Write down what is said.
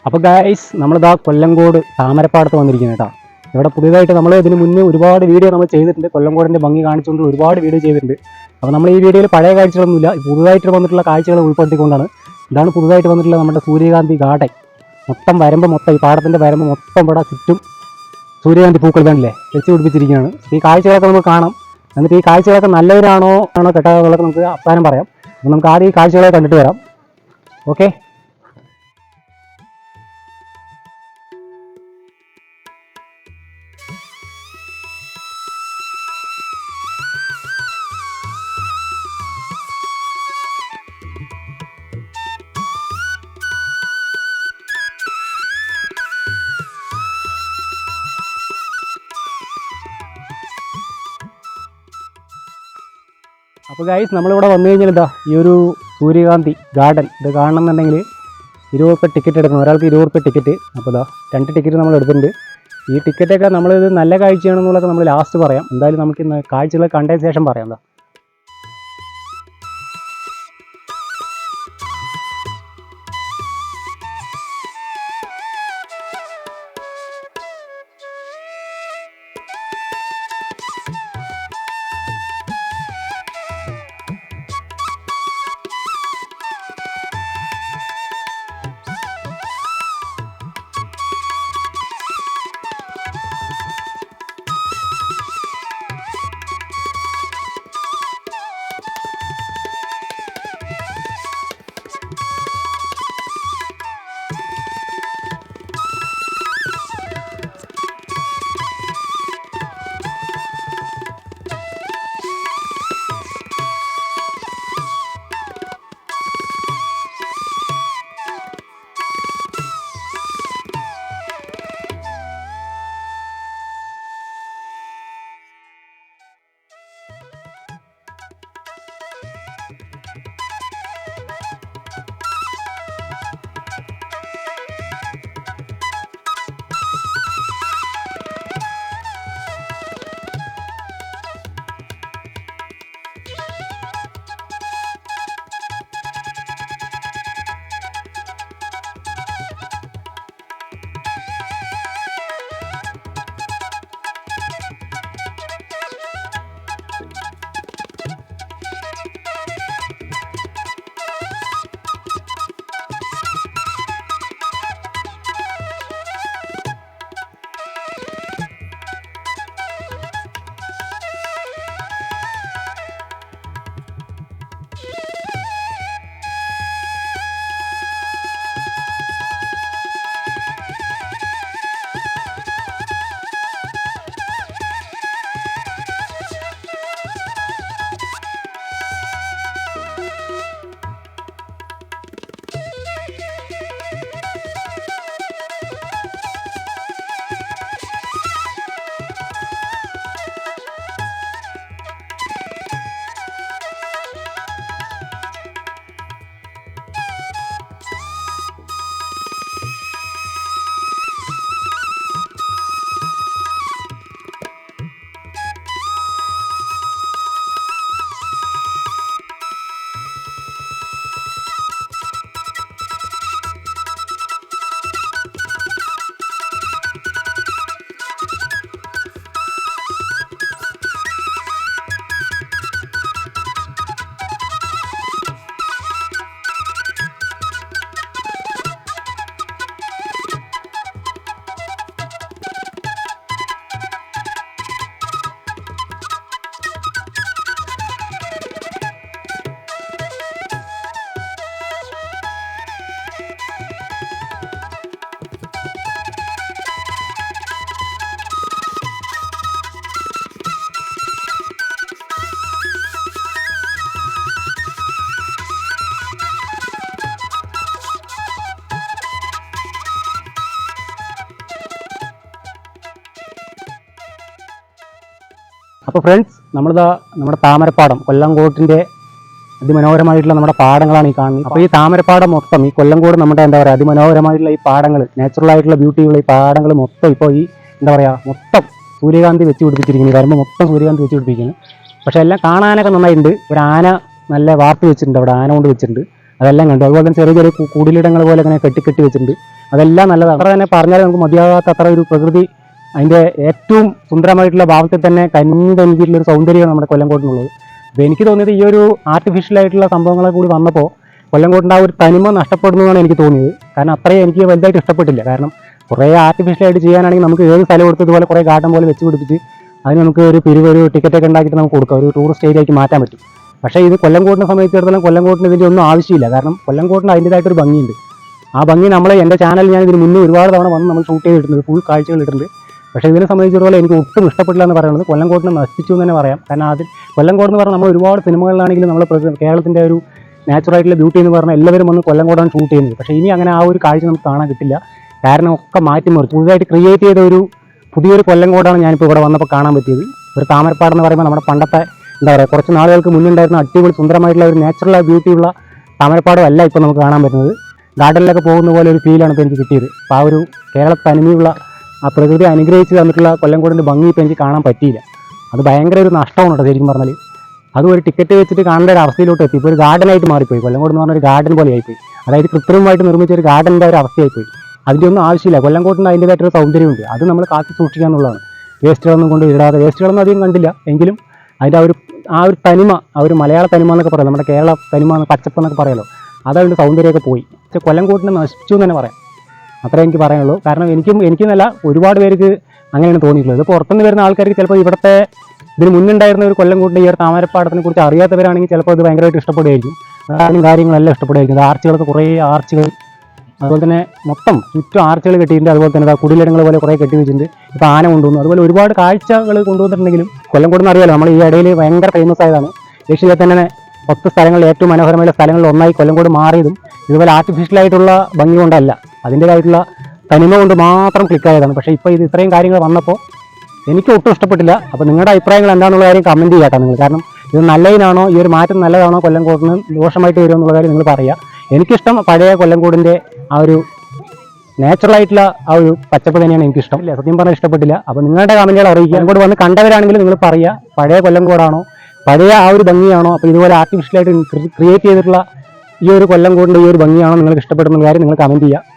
അപ്പോൾ ഗൈസ് നമ്മളിതാ കൊല്ലങ്കോട് താമരപ്പാടത്ത് വന്നിരിക്കുന്നത് കേട്ടോ. ഇവിടെ പുതിയതായിട്ട് നമ്മൾ ഇതിന് മുന്നേ ഒരുപാട് വീഡിയോ നമ്മൾ ചെയ്തിട്ടുണ്ട്. കൊല്ലങ്കോടിൻ്റെ ഭംഗി കാണിച്ചുകൊണ്ട് ഒരുപാട് വീഡിയോ ചെയ്തിട്ടുണ്ട്. അപ്പോൾ നമ്മൾ ഈ വീഡിയോയിൽ പഴയ കാഴ്ചകളൊന്നുമില്ല, പുതുതായിട്ട് വന്നിട്ടുള്ള കാഴ്ചകൾ ഉൾപ്പെടുത്തിക്കൊണ്ടാണ്. ഇതാണ് പുതുതായിട്ട് വന്നിട്ടുള്ള നമ്മുടെ സൂര്യകാന്തി ഗാർഡൻ. മൊത്തം വരമ്പ് മൊത്തം ഈ പാടത്തിൻ്റെ വരമ്പ് മൊത്തം ഇവിടെ ചുറ്റും സൂര്യകാന്തി പൂക്കൾ തന്നെയല്ലേ വെച്ച് പിടിപ്പിച്ചിരിക്കുകയാണ്. ഈ കാഴ്ചകളൊക്കെ നമുക്ക് കാണാം. എന്നിട്ട് ഈ കാഴ്ചകളൊക്കെ നല്ലവരാണോ ആണോ കെട്ടാകളൊക്കെ നമുക്ക് അവസാനം പറയാം. അപ്പോൾ നമുക്ക് ആദ്യം ഈ കാഴ്ചകളെ കണ്ടിട്ട് വരാം. ഓക്കെ. അപ്പോൾ ഗൈസ് നമ്മളിവിടെ വന്നു കഴിഞ്ഞാൽ ഇതാ ഈ ഒരു സൂര്യകാന്തി ഗാർഡൻ ഇത് കാണണമെന്നുണ്ടെങ്കിൽ 20 രൂപ ടിക്കറ്റ് എടുക്കണം. ഒരാൾക്ക് 20 രൂപ ടിക്കറ്റ്. അപ്പോൾ ഇതാ 2 ടിക്കറ്റ് നമ്മൾ എടുത്തിട്ടുണ്ട്. ഈ ടിക്കറ്റൊക്കെ നമ്മളിത് നല്ല കാഴ്ചയാണെന്നുള്ളതൊക്കെ നമ്മൾ ലാസ്റ്റ് പറയാം. എന്തായാലും നമുക്ക് ഇന്ന് കാഴ്ചകൾ കണ്ടതിന് ശേഷം പറയാം. എന്താ അപ്പോൾ ഫ്രണ്ട്സ് നമ്മളിതാ നമ്മുടെ താമരപ്പാടം കൊല്ലങ്കോട്ടിൻ്റെ അതിമനോഹരമായിട്ടുള്ള നമ്മുടെ പാടങ്ങളാണ് ഈ കാണുന്നത്. അപ്പോൾ ഈ താമരപ്പാടം മൊത്തം ഈ കൊല്ലങ്കോട് നമ്മുടെ എന്താ പറയുക അതിമനോഹരമായിട്ടുള്ള ഈ പാടങ്ങൾ നാച്ചുറൽ ആയിട്ടുള്ള ബ്യൂട്ടിയുള്ള ഈ പാടങ്ങൾ മൊത്തം ഇപ്പോൾ ഈ എന്താ പറയുക മൊത്തം സൂര്യകാന്തി വെച്ച് പിടിപ്പിച്ചിരിക്കുന്നത്. വരുമ്പോൾ മൊത്തം സൂര്യകാന്തി വെച്ച് പിടിപ്പിക്കുന്നത്. പക്ഷേ എല്ലാം കാണാനൊക്കെ നന്നായിട്ടുണ്ട്. ഒരു ആന നല്ല വാർത്ത് വെച്ചിട്ടുണ്ട്, അവിടെ ആന കൊണ്ട് വെച്ചിട്ടുണ്ട്. അതെല്ലാം കണ്ടു. അതുപോലെ തന്നെ ചെറിയ ചെറിയ കുടിലിടങ്ങൾ പോലെ അങ്ങനെ കെട്ടി വെച്ചിട്ടുണ്ട്. അതെല്ലാം നല്ലതാണ്. അത്ര തന്നെ പറഞ്ഞാൽ നമുക്ക് മതിയാകാത്ത അത്ര ഒരു പ്രകൃതി അതിൻ്റെ ഏറ്റവും സുന്ദരമായിട്ടുള്ള ഭാവത്തിൽ തന്നെ കനിഞ്ഞു നൽകിയിട്ടുള്ള ഒരു സൗന്ദര്യമാണ് നമ്മുടെ കൊല്ലംകോട്ടിനുള്ളത്. അപ്പോൾ എനിക്ക് തോന്നിയത് ഈ ഒരു ആർട്ടിഫിഷ്യലായിട്ടുള്ള സംഭവങ്ങളെ കൂടി വന്നപ്പോൾ കൊല്ലംകോട്ടിൻ്റെ ആ ഒരു തനിമ നഷ്ടപ്പെടുന്നു എന്നാണ് എനിക്ക് തോന്നിയത്. കാരണം അത്രയും എനിക്ക് വലുതായിട്ട് ഇഷ്ടപ്പെട്ടില്ല. കാരണം കുറേ ആർട്ടിഫിഷ്യലായിട്ട് ചെയ്യാനാണെങ്കിൽ നമുക്ക് ഏത് സ്ഥലം കൊടുത്തതുപോലെ കുറേ ഗാർഡൻ പോലെ വെച്ച് പിടിപ്പിച്ച് അതിന് നമുക്ക് ഒരു ഒരു ടിക്കറ്റൊക്കെ ഉണ്ടാക്കിയിട്ട് നമുക്ക് കൊടുക്കാം, ഒരു ടൂറിസ്റ്റ് ഏരിയയ്ക്ക് മാറ്റാൻ പറ്റും. പക്ഷേ ഇത് കൊല്ലംകോട്ടിനെ സംബന്ധിച്ചിടത്തോളം കൊല്ലംകോട്ടിന് ഇതിൻ്റെ ഒന്നും ആവശ്യമില്ല. കാരണം കൊല്ലംകോട്ടിന് അതിൻ്റേതായിട്ടൊരു ഭംഗിയുണ്ട്. ആ ഭംഗി എൻ്റെ ചാനലിൽ ഞാൻ ഇതിന് മുന്നേ ഒരുപാട് തവണ വന്ന് നമ്മൾ ഷൂട്ട് ചെയ്തിട്ടുണ്ട്, ഫുൾ കാഴ്ചകൾ ഇട്ടിട്ടുണ്ട്. പക്ഷേ ഇതിനെ സംബന്ധിച്ചിടത്തോളം എനിക്ക് ഒട്ടും ഇഷ്ടപ്പെട്ടില്ല എന്ന് പറയുന്നത് കൊല്ലംകോട്ടിനെ നശിപ്പിച്ചു എന്ന് തന്നെ പറയാം. കാരണം അതിൽ കൊല്ലംകോട് എന്ന് പറഞ്ഞാൽ നമ്മൾ ഒരുപാട് സിനിമകളിലാണെങ്കിലും നമ്മൾ കേരളത്തിൻ്റെ ഒരു നാച്ചുറായിട്ടുള്ള ബ്യൂട്ടി എന്ന് പറഞ്ഞാൽ എല്ലാവരും വന്ന് കൊല്ലംകോടാണ് ഷൂട്ട് ചെയ്യുന്നത്. പക്ഷേ ഇനി അങ്ങനെ ആ ഒരു കാഴ്ച നമുക്ക് കാണാൻ കിട്ടില്ല. കാരണം ഒക്കെ മാറ്റിമറിച്ച് പുതുതായിട്ട് ക്രിയേറ്റ് ചെയ്ത ഒരു പുതിയൊരു കൊല്ലംകോടാണ് ഞാനിപ്പോൾ ഇവിടെ വന്നപ്പോൾ കാണാൻ പറ്റിയത്. ഒരു താമരപ്പാട് എന്ന് പറയുമ്പോൾ നമ്മുടെ പണ്ടത്തെ എന്താ പറയുക കുറച്ച് നാളുകൾക്ക് മുന്നുണ്ടായിരുന്ന അടിപൊളി സുന്ദരമായിട്ടുള്ള ഒരു നാച്ചുറൽ ബ്യൂട്ടിയുള്ള താമരപ്പാടും അല്ല ഇപ്പോൾ നമുക്ക് കാണാൻ പറ്റുന്നത്. ഗാർഡനിലൊക്കെ പോകുന്ന പോലെ ഒരു ഫീലാണ് ഇപ്പോൾ എനിക്ക് കിട്ടിയത്. അപ്പോൾ ആ ഒരു കേരള തനിമയുള്ള ആ പ്രകൃതി അനുഗ്രഹിച്ച് തന്നിട്ടുള്ള കൊല്ലംകോടിൻ്റെ ഭംഗി ഇപ്പോൾ എനിക്ക് കാണാൻ പറ്റിയില്ല. അത് ഭയങ്കര ഒരു നഷ്ടമാണ് കേട്ടോ ശരിക്കും പറഞ്ഞാൽ. അതും ഒരു ടിക്കറ്റ് വെച്ചിട്ട് കാണേണ്ട ഒരു അവസ്ഥയിലോട്ട് എത്തി. ഇപ്പോൾ ഒരു ഗാർഡനായിട്ട് മാറിപ്പോയി. കൊല്ലംകോട് എന്ന് പറഞ്ഞ ഒരു ഗാർഡൻ പോലെ ആയിപ്പോയി. അതായത് കൃത്രിമമായിട്ട് നിർമ്മിച്ച ഒരു ഗാർഡൻ്റെ ഒരു അവസ്ഥയായിപ്പോയി. അതിൻ്റെ ഒന്നും ആവശ്യമില്ല. കൊല്ലംകോട്ടിന് അതിൻ്റേതായിട്ടൊരു സൗന്ദര്യമുണ്ട്. അത് നമ്മൾ കാത്തി സൂക്ഷിക്കുക എന്നുള്ളതാണ്. വേസ്റ്റുകളൊന്നും കൊണ്ട് ഇടാതെ, വേസ്റ്റുകളൊന്നും അധികം കണ്ടില്ല എങ്കിലും അതിൻ്റെ ആ ഒരു തനിമ, ആ ഒരു മലയാള തനിമ എന്നൊക്കെ പറയാം, നമ്മുടെ കേരള തനിമ പച്ചപ്പ് എന്നൊക്കെ പറയാമല്ലോ, അതതിൻ്റെ സൗന്ദര്യമൊക്കെ പോയി. പക്ഷേ കൊല്ലംകോട്ടിനെ നശിപ്പിച്ചു എന്ന് തന്നെ പറയാം. അത്രേ എനിക്ക് പറയാനുള്ളൂ. കാരണം എനിക്കെന്നല്ല ഒരുപാട് പേർക്ക് അങ്ങനെയാണ് തോന്നിയിട്ടുള്ളത്. ഇത് പുറത്തുനിന്ന് വരുന്ന ആൾക്കാർക്ക് ചിലപ്പോൾ ഇവിടുത്തെ ഇതിന് മുന്നുണ്ടായിരുന്ന ഒരു കൊല്ലംകോട്ടിൻ്റെ ഈ ഒരു താമരപ്പാടത്തിനെ കുറിച്ച് അറിയാത്തവരാണെങ്കിൽ ചിലപ്പോൾ ഇത് ഭയങ്കരമായിട്ട് ഇഷ്ടപ്പെടുകയായിരിക്കും. കാര്യങ്ങളെല്ലാം ഇഷ്ടപ്പെടുകയായിരിക്കും. ആർച്ചുകളൊക്കെ കുറേ ആർച്ചുകൾ, അതുപോലെ തന്നെ മൊത്തം ചുറ്റും ആർച്ചുകൾ കെട്ടിയിട്ടുണ്ട്. അതുപോലെ തന്നെ കുടിലിടങ്ങൾ പോലെ കുറേ കെട്ടി വെച്ചിട്ടുണ്ട്. ഇപ്പോൾ ആന കൊണ്ടുവന്നു. അതുപോലെ ഒരുപാട് കാഴ്ചകൾ കൊണ്ടുവന്നിട്ടുണ്ടെങ്കിലും കൊല്ലംകോട് അറിയാലോ, നമ്മൾ ഈ ഇടയിൽ ഭയങ്കര ഫേമസ് ആയതാണ്. ഏഷ്യയിലെ തന്നെ 10 സ്ഥലങ്ങളിൽ ഏറ്റവും മനോഹരമായ സ്ഥലങ്ങളിൽ ഒന്നായി കൊല്ലംകോട് മാറിയതും ഇതുപോലെ ആർട്ടിഫിഷ്യലായിട്ടുള്ള ഭംഗി കൊണ്ടല്ല, അതിൻ്റേതായിട്ടുള്ള തനിമ കൊണ്ട് മാത്രം ക്ലിക്കായതാണ്. പക്ഷേ ഇപ്പോൾ ഇത് ഇത്രയും കാര്യങ്ങൾ വന്നപ്പോൾ എനിക്ക് ഒട്ടും ഇഷ്ടപ്പെട്ടില്ല. അപ്പോൾ നിങ്ങളുടെ അഭിപ്രായങ്ങൾ എന്താണെന്നുള്ള കാര്യം കമൻറ്റ് ചെയ്യാട്ടോ നിങ്ങൾ. കാരണം ഇത് നല്ലതിനാണോ, ഈ ഒരു മാറ്റം നല്ലതാണോ, കൊല്ലംകോടിന് ദോഷമായിട്ട് വരുമോ എന്നുള്ള കാര്യം നിങ്ങൾ പറയുക. എനിക്കിഷ്ടം പഴയ കൊല്ലംകോടിൻ്റെ ആ ഒരു നാച്ചുറലായിട്ടുള്ള ആ ഒരു പച്ചപ്പ് തന്നെയാണ് എനിക്കിഷ്ടം. ഇല്ല, സത്യം പറഞ്ഞാൽ ഇഷ്ടപ്പെട്ടില്ല. അപ്പോൾ നിങ്ങളുടെ കമൻറ്റുകൾ അറിയിക്കുക. കൊല്ലംകോട് വന്ന് കണ്ടവരാണെങ്കിൽ നിങ്ങൾ പറയുക, പഴയ കൊല്ലംകോടാണോ, പഴയ ആ ഒരു ഭംഗിയാണോ, അപ്പോൾ ഇതുപോലെ ആർട്ടിഫിഷ്യലായിട്ട് ക്രിയേറ്റ് ചെയ്തിട്ടുള്ള ഈ ഒരു കൊല്ലംകോടിൻ്റെ ഈ ഒരു ഭംഗിയാണോ നിങ്ങൾക്ക് ഇഷ്ടപ്പെടുന്ന കാര്യം നിങ്ങൾ കമൻറ്റ് ചെയ്യുക.